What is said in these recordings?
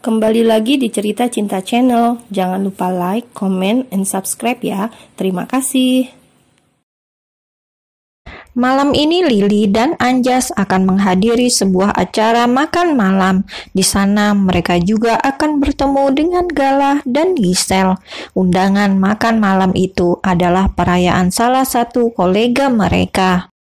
Kembali lagi di Cerita Cinta Channel. Jangan lupa like, comment, and subscribe ya. Terima kasih. Malam ini Lily dan Anjas akan menghadiri sebuah acara makan malam. Di sana mereka juga akan bertemu dengan Gala dan Giselle. Undangan makan malam itu adalah perayaan salah satu kolega mereka.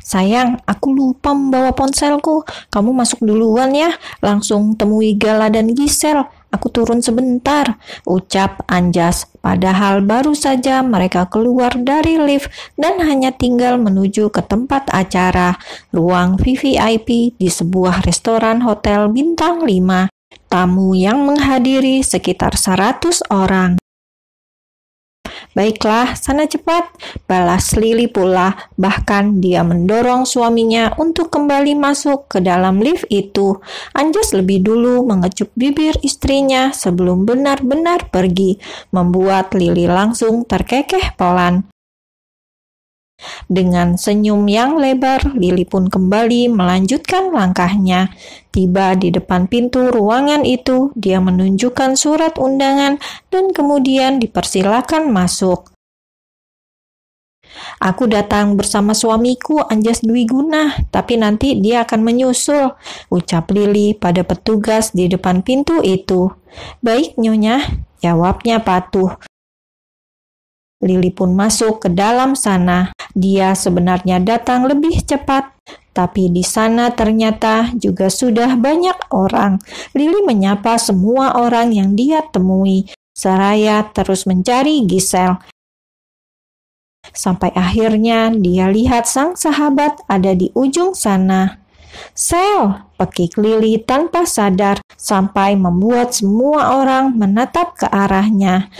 Sayang, aku lupa membawa ponselku. Kamu masuk duluan ya. Langsung temui Gala dan Giselle. Aku turun sebentar, ucap Anjas. Padahal baru saja mereka keluar dari lift dan hanya tinggal menuju ke tempat acara, ruang VVIP di sebuah restoran hotel bintang 5. Tamu yang menghadiri sekitar 100 orang. Baiklah, sana cepat, balas Lily pula. Bahkan dia mendorong suaminya untuk kembali masuk ke dalam lift itu. Anjas lebih dulu mengecup bibir istrinya sebelum benar-benar pergi, membuat Lily langsung terkekeh pelan. Dengan senyum yang lebar, Lily pun kembali melanjutkan langkahnya. Tiba di depan pintu ruangan itu, dia menunjukkan surat undangan dan kemudian dipersilakan masuk. Aku datang bersama suamiku Anjas Dwiguna, tapi nanti dia akan menyusul, ucap Lily pada petugas di depan pintu itu. Baik, Nyonya, jawabnya patuh. Lily pun masuk ke dalam sana. Dia sebenarnya datang lebih cepat, tapi di sana ternyata juga sudah banyak orang. Lily menyapa semua orang yang dia temui, seraya terus mencari Giselle. Sampai akhirnya dia lihat sang sahabat ada di ujung sana. Sel, pekik Lily tanpa sadar sampai membuat semua orang menatap ke arahnya.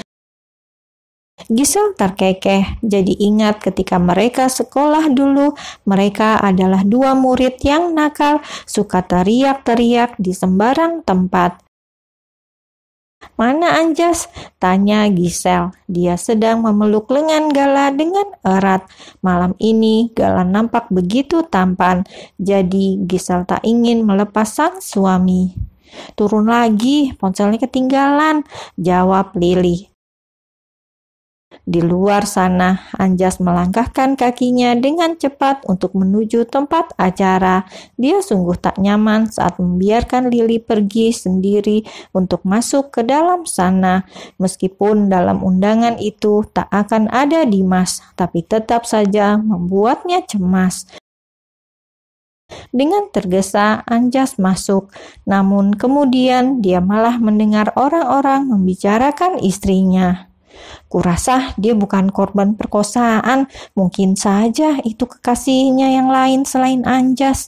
Giselle terkekeh, jadi ingat ketika mereka sekolah dulu, mereka adalah dua murid yang nakal, suka teriak-teriak di sembarang tempat. Mana Anjas? Tanya Giselle. Dia sedang memeluk lengan Gala dengan erat. Malam ini Gala nampak begitu tampan, jadi Giselle tak ingin melepas sang suami. Turun lagi, ponselnya ketinggalan, jawab Lily. Di luar sana, Anjas melangkahkan kakinya dengan cepat untuk menuju tempat acara. Dia sungguh tak nyaman saat membiarkan Lily pergi sendiri untuk masuk ke dalam sana. Meskipun dalam undangan itu tak akan ada Dimas, tapi tetap saja membuatnya cemas. Dengan tergesa, Anjas masuk. Namun kemudian dia malah mendengar orang-orang membicarakan istrinya. Kurasa dia bukan korban perkosaan, mungkin saja itu kekasihnya yang lain selain Anjas.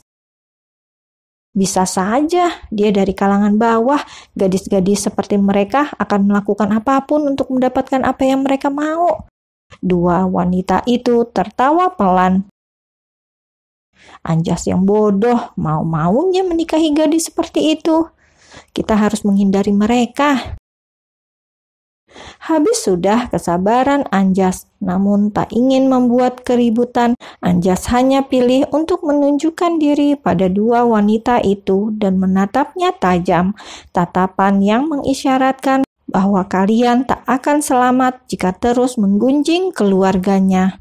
Bisa saja dia dari kalangan bawah, gadis-gadis seperti mereka akan melakukan apapun untuk mendapatkan apa yang mereka mau. Dua wanita itu tertawa pelan. Anjas yang bodoh, mau-maunya menikahi gadis seperti itu. Kita harus menghindari mereka. Habis sudah kesabaran Anjas, namun tak ingin membuat keributan. Anjas hanya pilih untuk menunjukkan diri pada dua wanita itu dan menatapnya tajam, tatapan yang mengisyaratkan bahwa kalian tak akan selamat jika terus menggunjing keluarganya.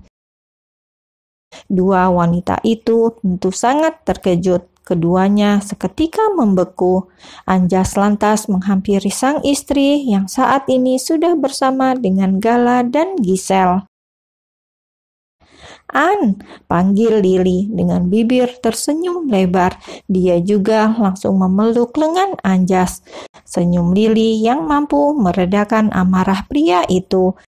Dua wanita itu tentu sangat terkejut. Keduanya seketika membeku. Anjas lantas menghampiri sang istri yang saat ini sudah bersama dengan Gala dan Giselle. An, panggil Lily dengan bibir tersenyum lebar. Dia juga langsung memeluk lengan Anjas. Senyum Lily yang mampu meredakan amarah pria itu.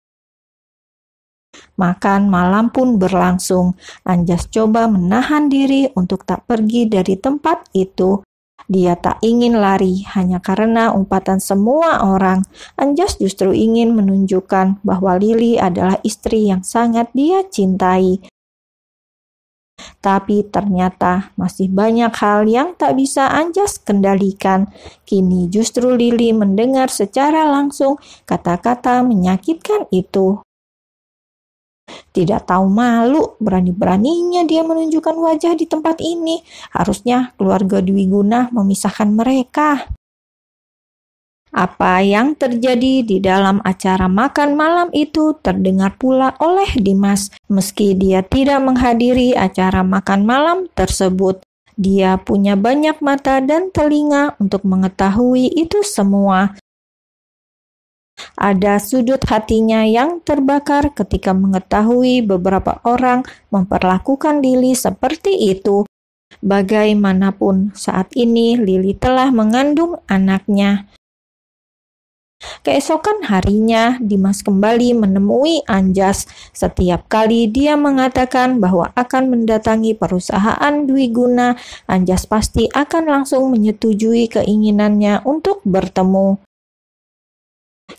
Makan malam pun berlangsung. Anjas coba menahan diri untuk tak pergi dari tempat itu. Dia tak ingin lari hanya karena umpatan semua orang. Anjas justru ingin menunjukkan bahwa Lily adalah istri yang sangat dia cintai. Tapi ternyata masih banyak hal yang tak bisa Anjas kendalikan. Kini justru Lily mendengar secara langsung kata-kata menyakitkan itu. Tidak tahu malu, berani-beraninya dia menunjukkan wajah di tempat ini. Harusnya keluarga Dwiguna memisahkan mereka. Apa yang terjadi di dalam acara makan malam itu terdengar pula oleh Dimas. Meski dia tidak menghadiri acara makan malam tersebut, dia punya banyak mata dan telinga untuk mengetahui itu semua. Ada sudut hatinya yang terbakar ketika mengetahui beberapa orang memperlakukan Lily seperti itu. Bagaimanapun, saat ini Lily telah mengandung anaknya. Keesokan harinya, Dimas kembali menemui Anjas. Setiap kali dia mengatakan bahwa akan mendatangi perusahaan Dwiguna, Anjas pasti akan langsung menyetujui keinginannya untuk bertemu.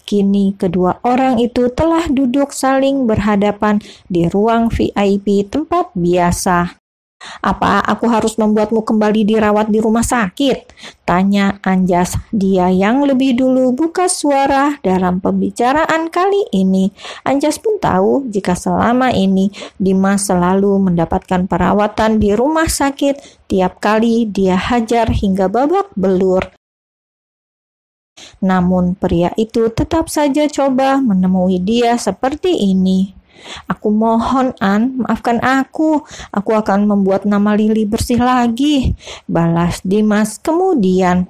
Kini kedua orang itu telah duduk saling berhadapan di ruang VIP tempat biasa. "Apa aku harus membuatmu kembali dirawat di rumah sakit?" tanya Anjas. Dia yang lebih dulu buka suara dalam pembicaraan kali ini. Anjas pun tahu jika selama ini Dimas selalu mendapatkan perawatan di rumah sakit. Tiap kali dia hajar hingga babak belur. Namun pria itu tetap saja coba menemui dia seperti ini. "Aku mohon, An, maafkan aku. Aku akan membuat nama Lily bersih lagi," balas Dimas kemudian.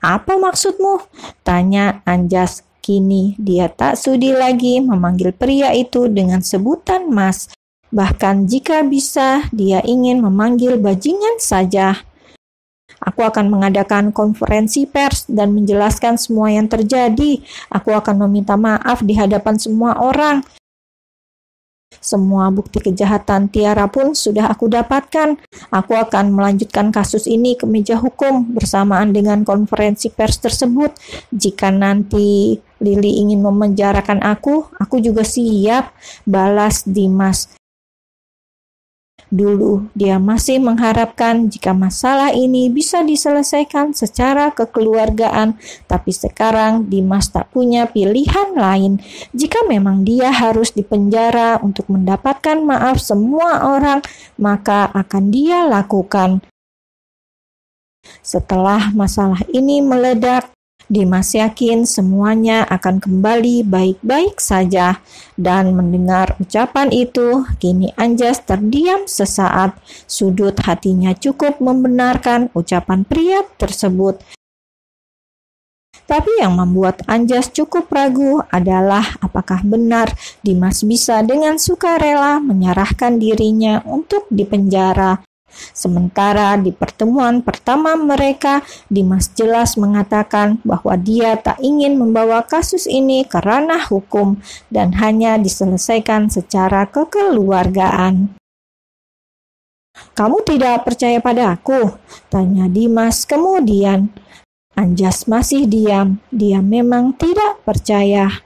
"Apa maksudmu?" tanya Anjas. Kini dia tak sudi lagi memanggil pria itu dengan sebutan Mas. Bahkan jika bisa, dia ingin memanggil bajingan saja. "Aku akan mengadakan konferensi pers dan menjelaskan semua yang terjadi. Aku akan meminta maaf di hadapan semua orang. Semua bukti kejahatan Tiara pun sudah aku dapatkan. Aku akan melanjutkan kasus ini ke meja hukum bersamaan dengan konferensi pers tersebut. Jika nanti Lily ingin memenjarakan aku juga siap," balas Dimas. Dulu dia masih mengharapkan jika masalah ini bisa diselesaikan secara kekeluargaan, tapi sekarang Dimas tak punya pilihan lain. Jika memang dia harus dipenjara untuk mendapatkan maaf semua orang, maka akan dia lakukan. Setelah masalah ini meledak, Dimas yakin semuanya akan kembali baik-baik saja. Dan mendengar ucapan itu, kini Anjas terdiam sesaat. Sudut hatinya cukup membenarkan ucapan pria tersebut. Tapi yang membuat Anjas cukup ragu adalah apakah benar Dimas bisa dengan sukarela menyerahkan dirinya untuk dipenjara. Sementara di pertemuan pertama mereka, Dimas jelas mengatakan bahwa dia tak ingin membawa kasus ini ke ranah hukum dan hanya diselesaikan secara kekeluargaan. "Kamu tidak percaya pada aku?" tanya Dimas kemudian. Anjas masih diam. Dia memang tidak percaya.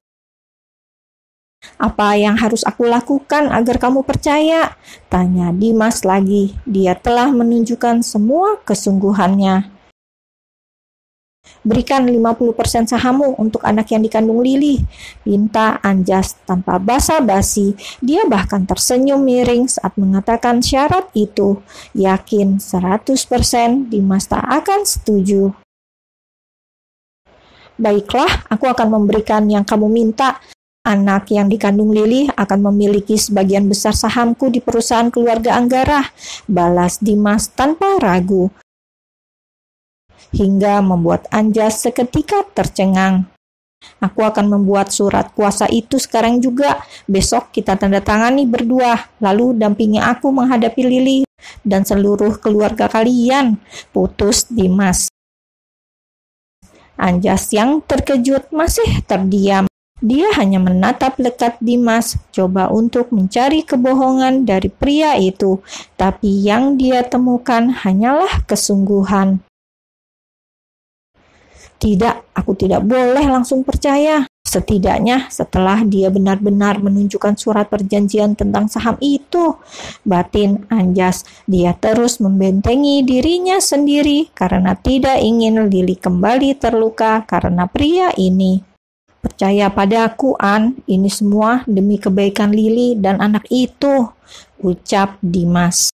"Apa yang harus aku lakukan agar kamu percaya?" tanya Dimas lagi. Dia telah menunjukkan semua kesungguhannya. "Berikan 50% sahammu untuk anak yang dikandung Lily," pinta Anjas tanpa basa-basi. Dia bahkan tersenyum miring saat mengatakan syarat itu. Yakin 100% Dimas tak akan setuju. "Baiklah, aku akan memberikan yang kamu minta. Anak yang dikandung Lily akan memiliki sebagian besar sahamku di perusahaan keluarga Anggara," balas Dimas tanpa ragu. Hingga membuat Anjas seketika tercengang. "Aku akan membuat surat kuasa itu sekarang juga. Besok kita tanda tangani berdua, lalu dampingi aku menghadapi Lily dan seluruh keluarga kalian," putus Dimas. Anjas yang terkejut masih terdiam. Dia hanya menatap lekat Dimas, coba untuk mencari kebohongan dari pria itu, tapi yang dia temukan hanyalah kesungguhan. "Tidak, aku tidak boleh langsung percaya. Setidaknya setelah dia benar-benar menunjukkan surat perjanjian tentang saham itu," batin Anjas. Dia terus membentengi dirinya sendiri karena tidak ingin Lily kembali terluka karena pria ini. "Percaya pada aku, An. Ini semua demi kebaikan Lily dan anak itu," ucap Dimas.